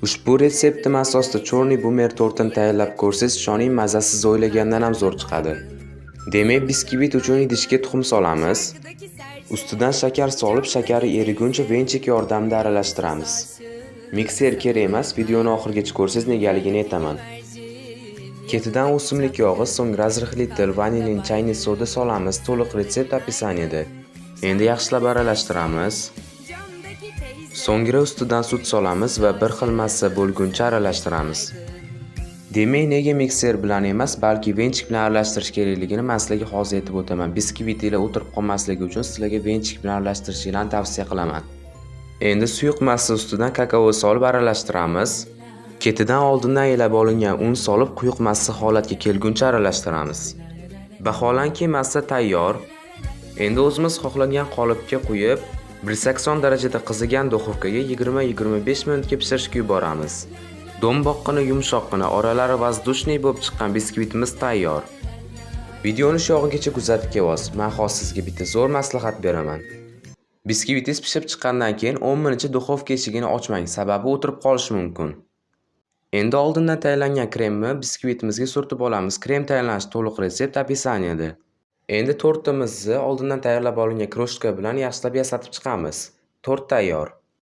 Ushbu retseptim asosida chorniy bumer tortini tayyorlab ko'rsangiz, ishoning mazasiz o'ylagandan ham zo'r chiqadi. Demak, biskvit uchun idishga tuxum solamiz. Ustidan shakar solib, shakari eriguncha venchik yordamida aralashtiramiz. Mikser kerak emas, videoni oxirigacha ko'rsangiz negaligini aytaman. Ketidan o'simlik yog'i, so'ng razrixlitel vanilin chayniy soda solamiz. To'liq retsept opisaniyada. Endi yaxshilab aralashtiramiz. So'ngra ustidan sut solamiz va bir xil massa bo'lguncha aralashtiramiz. Demak, nega mikser bilan emas, balki venchik bilan aralashtirish kerakligini men sizlarga hozir aytib o'taman. Biskvit ila o'tirib qolmasligi uchun sizlarga venchik bilan aralashtirishinglarni tavsiya qilaman. Endi suyuq massa ustidan kakao solib aralashtiramiz. Ketidan oldindan aylab olingan un solib quyuq massa holatga kelguncha aralashtiramiz. Vaholanki massa tayyor. Endi o'zimiz xohlagan qolipga quyib, 180 darajada qizigan duxovkaga 20-25 minutga pishirishga yuboramiz. Do'mboqqina yumshoqqina, oralari vazdushniy bo'lib chiqqan biskvitimiz tayyor. Videoni shu yog'igacha kuzatib kelasiz. Men hozir sizga bitta zo'r maslahat beraman. Biskvitingiz pishib chiqqandan keyin 10 minutcha duxovka eshigini ochmang, sababi o'tirib qolishi mumkin. Endi oldindan tayyorlangan kremni biskvitimizga surtib olamiz. Krem tayyorlanish to'liq retsept opisaniyada. Endi tortimizni oldindan tayyorlab olingan kroshka bilan yaxshilab yasatib chiqamiz. Tort tayyor.